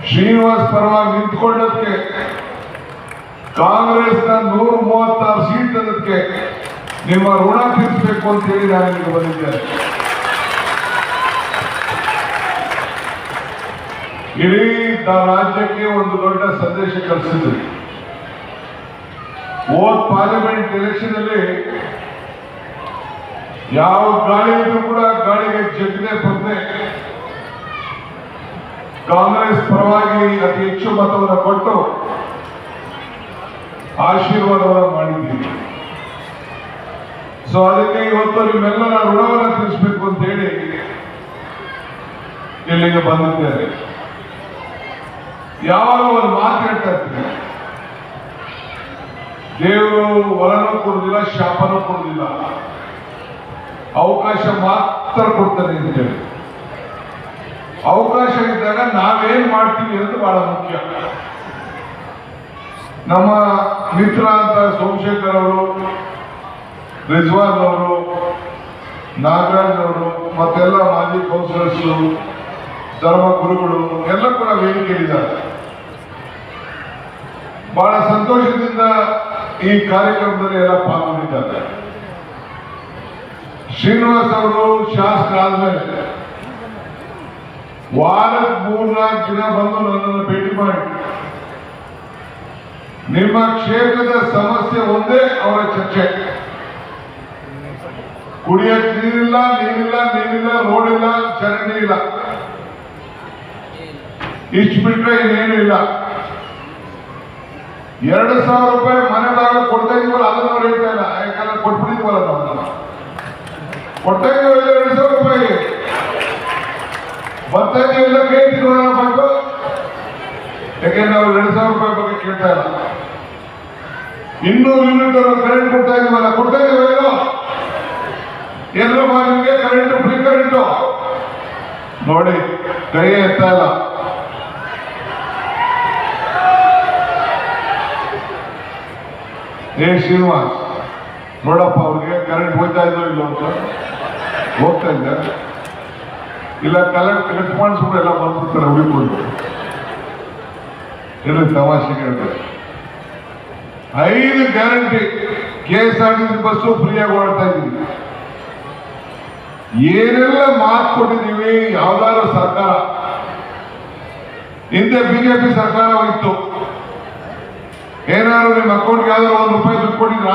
ಶ್ರೀನಿವಾಸ್ ಪರವಾಗಿ ನಿಂತ್ಕೊಂಡದಕ್ಕೆ, ಕಾಂಗ್ರೆಸ್ನ 136 ಸೀಟ್ ತನ್ನದಕ್ಕೆ ನಿಮ್ಮ ಋಣ ತೀರಿಸಬೇಕು ಅಂತ ಹೇಳಿ ನಾನು ಇಲ್ಲಿಗೆ ಬಂದಿದ್ದೇನೆ. ಇಡೀ ರಾಜ್ಯಕ್ಕೆ ಒಂದು ದೊಡ್ಡ ಸಂದೇಶ ಕಳಿಸಿದ್ರಿ. ಹೋದ್ ಪಾರ್ಲಿಮೆಂಟ್ ಎಲೆಕ್ಷನ್ ಅಲ್ಲಿ ಯಾವ ಗಾಳಿ ಇದ್ರೂ ಕೂಡ ಗಾಳಿಗೆ ಜಗದೆ ಬಂದೆ ಕಾಂಗ್ರೆಸ್ ಪರವಾಗಿ ಅತಿ ಹೆಚ್ಚು ಮತವನ್ನು ಕೊಟ್ಟು ಆಶೀರ್ವಾದವನ್ನು ಮಾಡಿದ್ದೀವಿ. ಸೊ ಅದಕ್ಕೆ ಇವತ್ತು ನಿಮ್ಮೆಲ್ಲರ ಋಣವನ್ನು ತೀರಿಸಬೇಕು ಅಂತ ಹೇಳಿ ಇಲ್ಲಿಗೆ ಬಂದಿದ್ದೇನೆ. ಯಾವಾಗ ಒಂದು ಮಾತು ಹೇಳ್ತಾ ಇರ್ತೀನಿ, ದೇವರು ವರನೂ ಕೊಡುದಿಲ್ಲ, ಶಾಪನೂ ಕೊಡುದಿಲ್ಲ, ಅವಕಾಶ ಮಾತ್ರ ಕೊಡ್ತಾನೆ ಅಂತೇಳಿ. ಅವಕಾಶ ಇದ್ದಾಗ ನಾವೇನ್ ಮಾಡ್ತೀವಿ ಅನ್ನೋದು ಬಹಳ ಮುಖ್ಯ. ನಮ್ಮ ಮಿತ್ರ ಅಂತ ಸೋಮಶೇಖರ್ ಅವರು, ರಿಜ್ವಾನ್ ಅವರು, ನಾಗರಾಜ್ ಅವರು, ಮತ್ತೆಲ್ಲ ಮಾಜಿ ಕೌನ್ಸಿಲರ್ಸ್, ಧರ್ಮ ಗುರುಗಳು ಎಲ್ಲ ಕೂಡ ವೇದಿಕೆಯಲ್ಲಿದ್ದಾರೆ. ಬಹಳ ಸಂತೋಷದಿಂದ ಈ ಕಾರ್ಯಕ್ರಮದಲ್ಲಿ ಎಲ್ಲ ಪಾಲ್ಗೊಂಡಿದ್ದಾರೆ. ಶ್ರೀನಿವಾಸ್ ಅವರು ಶಾಸಕರಾದ್ಮೇಲೆ ವಾರದ 3-4 ದಿನ ಬಂದು ನನ್ನನ್ನು ಭೇಟಿ ಮಾಡಿ ನಿಮ್ಮ ಕ್ಷೇತ್ರದ ಸಮಸ್ಯೆ ಒಂದೇ ಅವರ ಚರ್ಚೆ. ಕುಡಿಯಕ್ಕೆ ನೀರಿಲ್ಲ, ನೀರಿಲ್ಲ, ರೋಡ್ ಇಲ್ಲ, ಚರಂಡಿ ಇಲ್ಲ, ಇಷ್ಟು ಬಿಟ್ರೆ ಇನ್ನೇನು ಇಲ್ಲ. 2,000 ರೂಪಾಯಿ ಮನೆದಾಗ ಕೊಡ್ತಾ ಇದೀವಲ್ಲ, ಅದನ್ನ ಅವ್ರು ಹೇಳ್ತಾ ಇಲ್ಲ. ಯಾಕಂದ್ರೆ ಕೊಟ್ಬಿಟ್ಟಿದ್ವಲ್ಲ, ನಾವು ಕೊಡ್ತಾ ಇದೀವಲ್ಲ 2,000 ರೂಪಾಯಿ. ಬರ್ತಾ ಇದೀವೆಲ್ಲ ಕೇಳ್ತಿದ್ವ ಬಂದು, ಯಾಕೆಂದ್ರೆ ಅವ್ರು 2,000 ರೂಪಾಯಿ ಬಗ್ಗೆ ಕೇಳ್ತಾ ಇಲ್ಲ. 200 ಯೂನಿಟ್ ಕರೆಂಟ್ ಕೊಡ್ತಾ ಇದೀವಲ್ಲ, ಕೊಡ್ತಾ ಇದೀವಲ್ಲ, ಎಲ್ಲರೂ ನಿಮಗೆ ಕರೆಂಟ್ ಫ್ರೀ ಕರೆಂಟು ನೋಡಿ, ಕೈ ಎತ್ತಾ ಇಲ್ಲ. ಶ್ರೀನಿವಾಸ್ ನೋಡಪ್ಪ, ಅವ್ರಿಗೆ ಕರೆಂಟ್ ಹೋಗ್ತಾ ಇದ್ದೋ ಇಲ್ಲ ಅಂತ ಹೋಗ್ತಾ ಇದ್ದ, ಇಲ್ಲ ಕಲೆಕ್ಟ್ ಕಟ್ ಮಾಡಿಸ್ಬಿಟ್ಟು ಎಲ್ಲ ಬಂದ್ಬಿಡ್ತಾರೆ ಹುಡುಕೊಂಡು. ಏನು ತಮಾಷೆಗೆ ಹೇಳ್ತಾರೆ. 5 ಗ್ಯಾರಂಟಿ KSRTC ಬಸ್ಸು ಫ್ರೀಯಾಗಿ ಓಡ್ತಾ ಇದ್ದೀವಿ. ಏನೆಲ್ಲ ಮಾತು ಕೊಟ್ಟಿದ್ದೀವಿ. ಯಾವ್ದಾದ್ರು ಸರ್ಕಾರ, ಹಿಂದೆ ಬಿಜೆಪಿ ಸರ್ಕಾರ ಹೋಯ್ತು, ಏನಾದ್ರು ನಿಮ್ಮ ಅಕೌಂಟ್ಗೆ ಯಾವ್ದಾದ್ರು ₹1 ದುಡ್ಡು ಕೊಟ್ಟಿದ್ರ,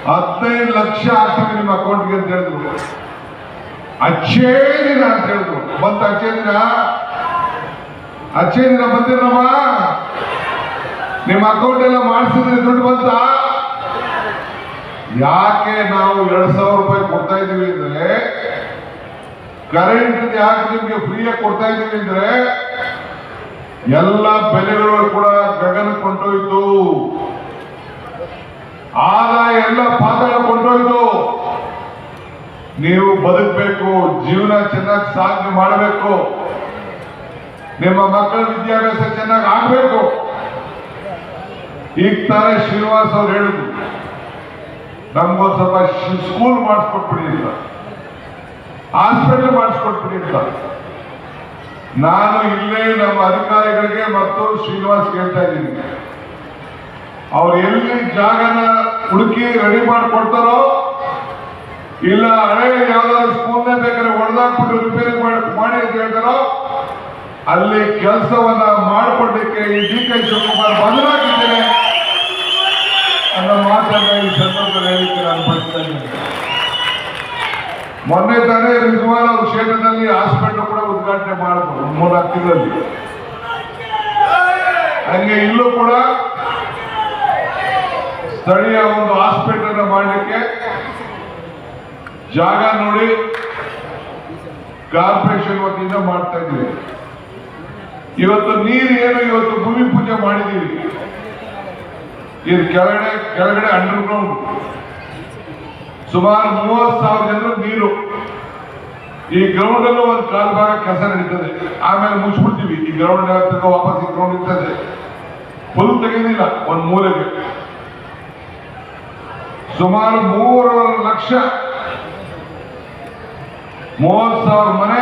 15 ಲಕ್ಷ ಹಾಕ್ತೀವಿ ನಿಮ್ಮ ಅಕೌಂಟ್ಗೆ ಅಂತ ಹೇಳಿದ್ರು. ಅಚ್ಚೇ ದಿನ ಅಂತ ಹೇಳಿದ್ರು. ಬಂತ ಅಚ್ಚೇ ದಿನ ಬಂದಿರಮ್ಮ, ನಿಮ್ಮ ಅಕೌಂಟ್ ಎಲ್ಲ ಮಾಡಿಸಿದ್ರೆ ದುಡ್ಡು ಬಂತ. ಯಾಕೆ ನಾವು ₹2,000 ಕೊಡ್ತಾ ಇದೀವಿ ಅಂದ್ರೆ, ಕರೆಂಟ್ ಯಾಕೆ ನಿಮ್ಗೆ ಫ್ರೀಯಾಗಿ ಕೊಡ್ತಾ ಇದೀವಿ ಅಂದ್ರೆ, ಎಲ್ಲ ಬೆಲೆಗಳು ಕೂಡ ಗಗನ ಕೊಂಡೋಯ್ತು, ಆದಾಯ ಎಲ್ಲ ಪಾತಾಳ ಕೊಂಡೋಯ್ತು. ನೀವು ಬದುಕಬೇಕು, ಜೀವನ ಚೆನ್ನಾಗಿ ಸಾಧನೆ ಮಾಡಬೇಕು, ನಿಮ್ಮ ಮಕ್ಕಳ ವಿದ್ಯಾಭ್ಯಾಸ ಚೆನ್ನಾಗಿ ಆಗ್ಬೇಕು. ಈಗ ತಾನೇ ಶ್ರೀನಿವಾಸ್ ಅವ್ರು ಹೇಳಿದ್ರು, ನಮ್ಗೊಂದು ಸ್ವಲ್ಪ ಸ್ಕೂಲ್ ಮಾಡಿಸ್ಕೊಟ್ಬಿಡಿ ಅಂತ, ಹಾಸ್ಪಿಟಲ್ ಮಾಡಿಸ್ಕೊಟ್ಬಿಡಿ ಅಂತ. ನಾನು ಇಲ್ಲೇ ನಮ್ಮ ಅಧಿಕಾರಿಗಳಿಗೆ ಮತ್ತು ಶ್ರೀನಿವಾಸ್ ಕೇಳ್ತಾ ಇದ್ದೀನಿ, ಅವ್ರು ಎಲ್ಲಿ ಜಾಗನ ಹುಡುಕಿ ರೆಡಿ ಮಾಡಿಕೊಡ್ತಾರೋ, ಇಲ್ಲ ಹಳೆ ಯಾವ್ದಾದ್ರು ಸ್ಕೂಲ್ನೇ ಬೇಕಾದ್ರೆ ಹೊಡೆದಾಕ್ಬಿಟ್ಟು ರಿಪೇರಿ ಮಾಡಿ ಅಂತ ಹೇಳ್ತಾರೋ, ಅಲ್ಲಿ ಕೆಲಸವನ್ನ ಮಾಡಿಕೊಡ್ಲಿಕ್ಕೆ ಈ DK ಶಿವಕುಮಾರ್ ಬದಲಾಗಿದ್ದೇನೆ ಅನ್ನೋ ಮಾತನ್ನ ಈ ಸಂದರ್ಭದಲ್ಲಿ ಹೇಳಿಕ್ಕೆ ನಾನು ಬಯಸ್ತಾ ಇದ್ದೇನೆ. ಮೊನ್ನೆ ತಾನೇ ರಿಜ್ವಾನ್ ಅವ್ರ ಕ್ಷೇತ್ರದಲ್ಲಿ ಹಾಸ್ಪಿಟಲ್ ಕೂಡ ಉದ್ಘಾಟನೆ ಮಾಡಿದ್ರು 3-4 ತಿಂಗಳಲ್ಲಿ. ಹಂಗೆ ಇಲ್ಲೂ ಕೂಡ ಸ್ಥಳೀಯ ಒಂದು ಹಾಸ್ಪಿಟಲ್ ಮಾಡಲಿಕ್ಕೆ ಜಾಗ ನೋಡಿ ಕಾರ್ಪೊರೇಷನ್ ವತಿಯಿಂದ ಮಾಡ್ತಾ ಇದ್ದೀವಿ. ಇವತ್ತು ನೀರು ಏನು, ಇವತ್ತು ಭೂಮಿ ಪೂಜೆ ಮಾಡಿದ್ದೀವಿ. ಇದು ಕೆಳಗಡೆ ಅಂಡರ್ಗ್ರೌಂಡ್ ಸುಮಾರು 30,000 ಜನರು ನೀರು. ಈ ಗ್ರೌಂಡ್ ಅಲ್ಲೂ ಒಂದು ಕಾಲು ಭಾಗ ಕೆಲಸ ನಡೀತದೆ, ಆಮೇಲೆ ಮುಚ್ಚಿಬಿಡ್ತೀವಿ. ಈ ಗ್ರೌಂಡ್ ವಾಪಸ್ ಈ ಗ್ರೌಂಡ್ ಇರ್ತದೆ, ಫುಲ್ ತೆಗೆದಿಲ್ಲ, ಒಂದು ಮೂಲೆಗೆ. ಸುಮಾರು 3 ಲಕ್ಷ 30,000 ಮನೆ,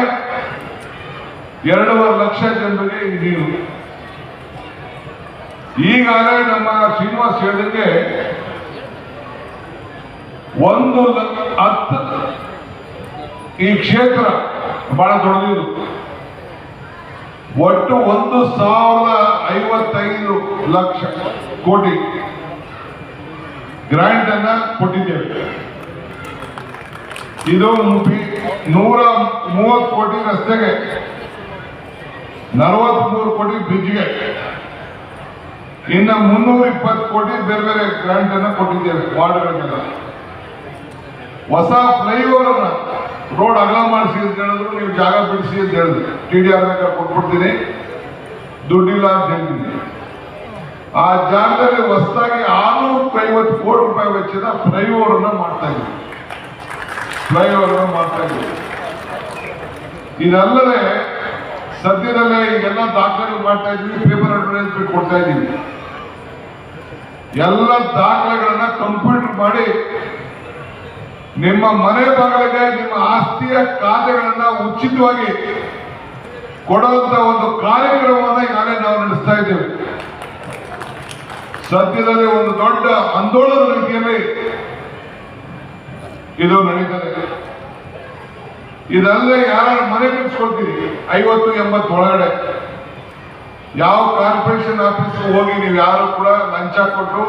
2.5 ಲಕ್ಷ ಜನರಿಗೆ ಈ ನೀರು. ಈಗಾಗಲೇ ನಮ್ಮ ಶ್ರೀನಿವಾಸ್ ಹೇಳಿದಂಗೆ 110 ಈ ಕ್ಷೇತ್ರ ಬಹಳ ದೊಡ್ಡದಿದು. ಒಟ್ಟು 1,055 ಲಕ್ಷ ಕೋಟಿ ಗ್ರಾಂಟ್ ಅನ್ನ ಕೊಟ್ಟಿದ್ದೇವೆ. ಇದು 130 ಕೋಟಿ ರಸ್ತೆಗೆ, 43 ಕೋಟಿ ಬ್ರಿಡ್ಜ್ಗೆ, ಇನ್ನು 320 ಕೋಟಿ ಬೇರೆ ಬೇರೆ ಗ್ರಾಂಟ್ ಅನ್ನ ಕೊಟ್ಟಿದ್ದೇವೆ ವಾರ್ಡ್ಗಳಿಗೆಲ್ಲ. ಹೊಸ ಫ್ಲೈಓವರ್ ಅನ್ನ ರೋಡ್ ಅಗಲ ಮಾಡಿಸಿ ಅಂತ ಹೇಳಿದ್ರು, ನೀವು ಜಾಗ ಬಿಡಿಸಿ ಅಂತ ಹೇಳಿದ್ರು. TDR ಕೊಟ್ಬಿಡ್ತೀನಿ, ದುಡ್ಡಿಲ್ಲ ಅಂತ ಹೇಳ್ತೀನಿ. ಆ ಜಾಗದಲ್ಲಿ ಹೊಸದಾಗಿ 650 ಕೋಟಿ ರೂಪಾಯಿ ವೆಚ್ಚದ ಫ್ಲೈಓವರ್ ಅನ್ನ ಮಾಡ್ತಾ ಇದ್ದೀವಿ. ಇದಲ್ಲದೆ ಸದ್ಯದಲ್ಲೇ ಈಗೆಲ್ಲ ದಾಖಲೆಗಳು ಮಾಡ್ತಾ ಇದ್ವಿ, ಪೇಪರ್ ಅಡ್ವರ್ಟೈಸ್ಮೆಂಟ್ ಕೊಡ್ತಾ ಇದ್ದೀವಿ. ಎಲ್ಲ ದಾಖಲೆಗಳನ್ನ ಕಂಪ್ಯೂಟರ್ ಮಾಡಿ ನಿಮ್ಮ ಮನೆ ಬಾಗಿಲಿಗೆ ನಿಮ್ಮ ಆಸ್ತಿಯ ಖಾತೆಗಳನ್ನ ಉಚಿತವಾಗಿ ಕೊಡುವಂತ ಒಂದು ಕಾರ್ಯಕ್ರಮವನ್ನ ಈಗಾಗಲೇ ನಾವು ನಡೆಸ್ತಾ ಇದ್ದೇವೆ. ಸದ್ಯದಲ್ಲಿ ಒಂದು ದೊಡ್ಡ ಆಂದೋಲನ ರೀತಿಯಲ್ಲಿ ಇದು ನಡೀತದೆ. ಇದಲ್ಲದೆ ಯಾರು ಮನೆ ಕಟ್ಸ್ಕೊಳ್ತೀರಿ 50-80 ಒಳಗಡೆ, ಯಾವ ಕಾರ್ಪೊರೇಷನ್ ಆಫೀಸ್ ಹೋಗಿ ನೀವು ಯಾರು ಕೂಡ ಲಂಚ ಕೊಟ್ಟು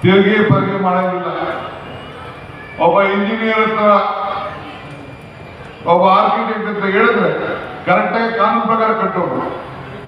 ತೆರಿಗೆ ಮಾಡಂಗಿಲ್ಲ. ಒಬ್ಬ ಇಂಜಿನಿಯರ್ ಹತ್ರ, ಒಬ್ಬ ಆರ್ಕಿಟೆಕ್ಟ್ ಹತ್ರ ಹೇಳಿದ್ರೆ ಕರೆಕ್ಟಾಗಿ ಕಾನೂನು ಪ್ರಕಾರ ಕಟ್ಟೋರು.